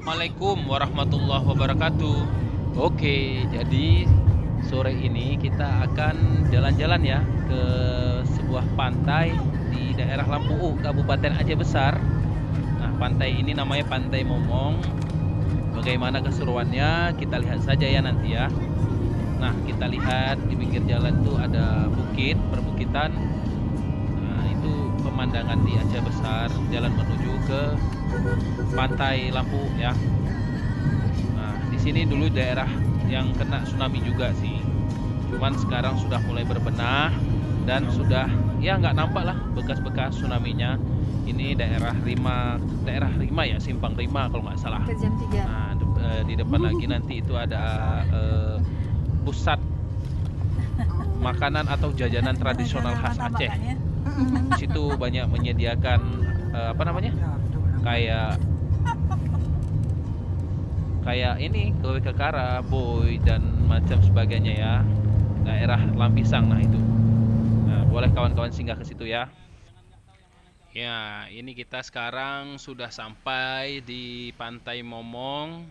Assalamualaikum warahmatullahi wabarakatuh. Oke, jadi sore ini kita akan jalan-jalan ya ke sebuah pantai di daerah Lampu, Kabupaten Aceh Besar. Nah, pantai ini namanya Pantai Momong. Bagaimana keseruannya? Kita lihat saja ya nanti ya. Nah, kita lihat di pinggir jalan tuh ada bukit, perbukitan. Nah, itu pemandangan di Aceh Besar, jalan menuju ke Pantai Lampu ya. Nah, di sini dulu daerah yang kena tsunami juga sih. Cuman sekarang sudah mulai berbenah dan sudah ya nggak nampak lah bekas-bekas tsunami-nya. Ini daerah Rima ya, Simpang Rima kalau nggak salah. Ke jam 3. Nah, di depan lagi nanti itu ada pusat makanan atau jajanan tradisional khas Aceh. Di situ banyak menyediakan apa namanya? Kayak kayak ini kue kekara, boy dan macam sebagainya ya. Daerah Lampisang nah itu. Nah, boleh kawan-kawan singgah ke situ ya. Ya, ini kita sekarang sudah sampai di Pantai Momong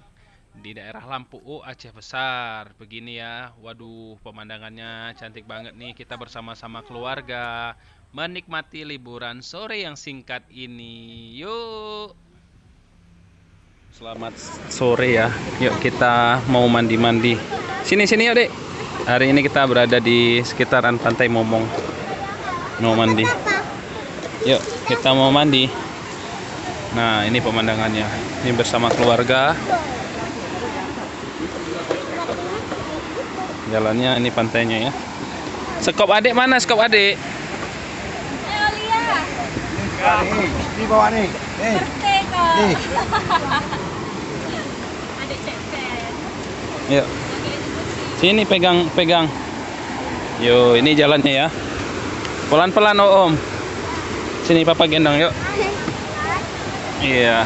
di daerah Lampu Aceh Besar. Begini ya. Waduh, pemandangannya cantik banget nih. Kita bersama-sama keluarga menikmati liburan sore yang singkat ini. Yuk. Selamat sore ya. Yuk kita mau mandi-mandi. Sini sini yuk, Dek. Hari ini kita berada di sekitaran Pantai Momong. Mau mandi. Yuk, kita mau mandi. Nah, ini pemandangannya. Ini bersama keluarga. Jalannya ini pantainya ya. Sekop adik mana? Sekop adik. Ayo lihat. Di bawah nih. Merdeka. Nih. Ada cepet. Yuk. Sini pegang. Yo, ini jalannya ya. Pelan-pelan Om. Sini Papa gendong yuk. Iya.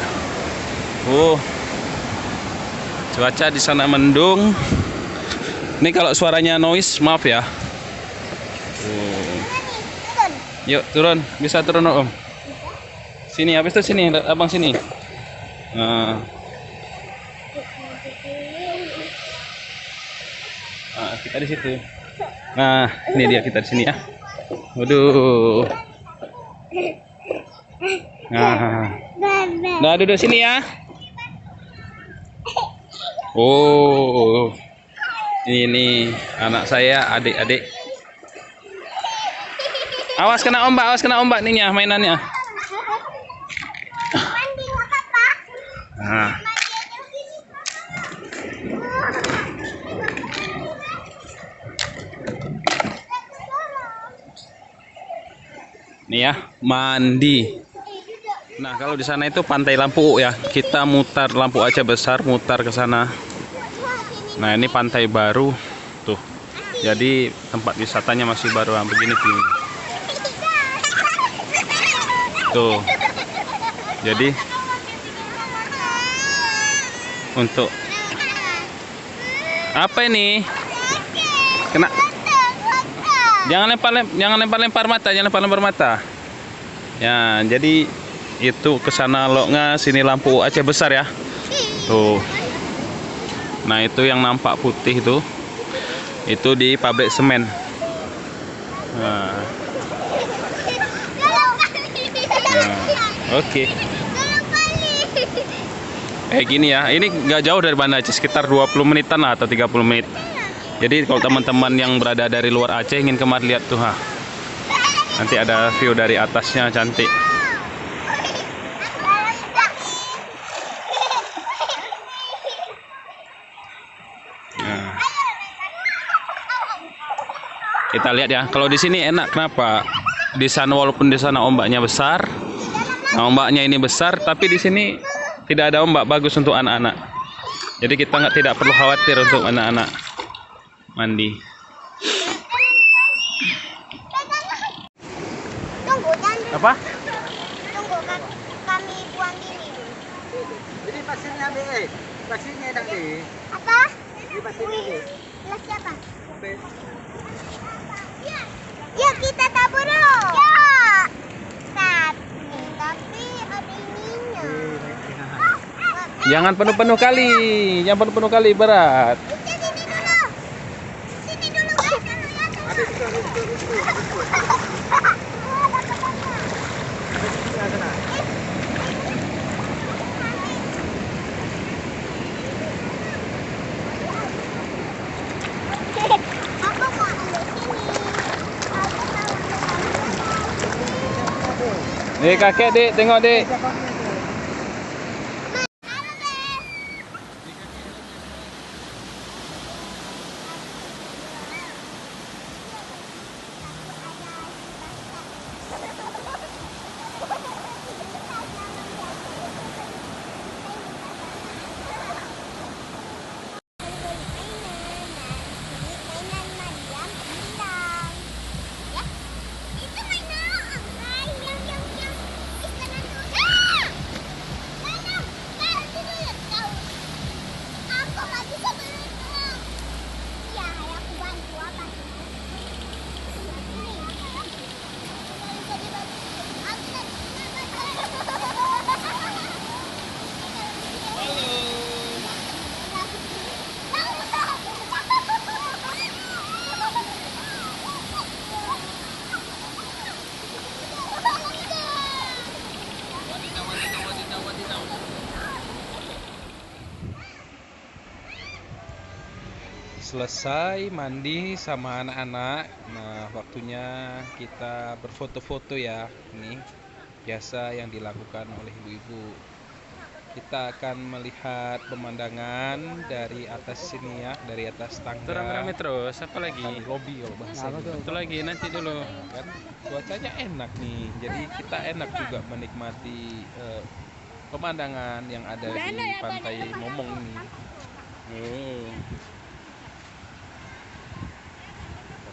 Cuaca di sana mendung. Ini kalau suaranya noise, maaf ya. Yuk turun, bisa turun Om. Sini, habis itu sini, abang sini. Nah, kita di situ. Nah, ini dia kita di sini ya. Waduh. Nah, duduk sini ya. Oh, ini anak saya, adik-adik. Awas kena ombak nih ya mainannya. Nah. Nih ya, mandi. Nah, kalau di sana itu Pantai Lampu ya. Kita mutar Lampu Aceh Besar, mutar ke sana. Nah, ini pantai baru tuh. Jadi tempat wisatanya masih baru begini tuh. Tuh. Jadi untuk apa ini? Kena. Jangan lempar mata, Ya, jadi itu ke sana Loknga, sini Lampu Aceh Besar ya. Tuh. Nah, itu yang nampak putih itu. Itu di pabrik semen. Nah. Oke. Gini ya. Ini nggak jauh dari Banda Aceh, sekitar 20 menitan lah atau 30 menit. Jadi kalau teman-teman yang berada dari luar Aceh ingin kemari lihat tuh, nanti ada view dari atasnya cantik. Nah. Kita lihat ya. Kalau di sini enak kenapa? Di sana walaupun di sana ombaknya besar, nah, ombaknya ini besar, tapi di sini tidak ada ombak, bagus untuk anak-anak. Jadi kita tidak perlu khawatir untuk anak-anak mandi. Apa? Tunggu kami buang ini. Ini pasirnya deh. Pasirnya dah deh. Apa? Ini pasirnya deh. Kelas siapa? Oke. Yuk kita tabur dong. Ya. Tapi ada ininya. Jangan penuh-penuh kali. Jangan penuh-penuh kali berat. Ica sini dulu. Sini dulu guys. Ada itu. Ada sana. Aku mau ambil sini. Aku mau ambil. Kakek Dek, tengok Dek. Mainan Mariam hilang. Ya, itu mainan. Yang istilah itu. Dalam dulu kau. Aku nggak bisa berenang. Ya, aku bantu apa? Bisa dibantu. Selesai mandi sama anak-anak. Nah, waktunya kita berfoto-foto ya. Ini biasa yang dilakukan oleh ibu-ibu. Kita akan melihat pemandangan dari atas sini ya, dari atas tangga. Rame-rame terus, apa lagi? Di lobi kalau bahasa. Itu lagi nanti dulu. Kan cuacanya enak nih. Jadi kita enak juga menikmati pemandangan yang ada di pantai Momong ini.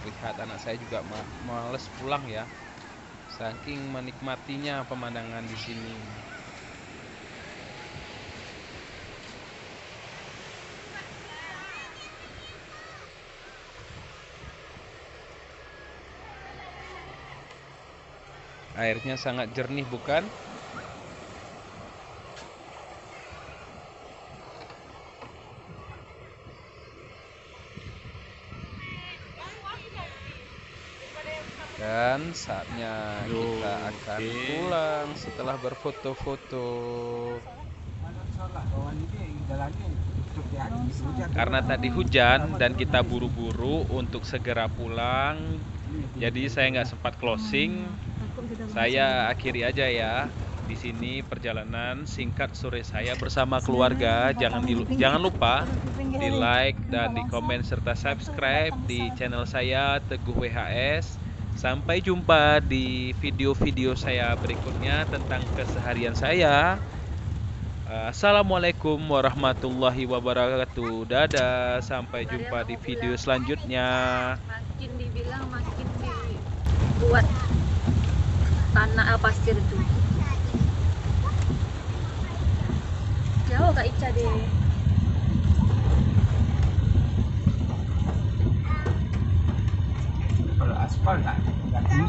Lihat anak saya juga males pulang ya, saking menikmatinya pemandangan di sini. Airnya sangat jernih bukan? Dan saatnya kita akan pulang setelah berfoto-foto. Karena tadi hujan dan kita buru-buru untuk segera pulang, jadi saya nggak sempat closing. Saya akhiri aja ya. Di sini perjalanan singkat sore saya bersama keluarga. Jangan lupa di like dan di komen serta subscribe di channel saya Teguh WHS. Sampai jumpa di video-video saya berikutnya tentang keseharian saya. Assalamualaikum warahmatullahi wabarakatuh. Dadah, sampai jumpa di video selanjutnya. Makin dibilang makin dibuat tanah pasir itu. Jauh Kak Ica deh. Kalau aspal nggak tinggi.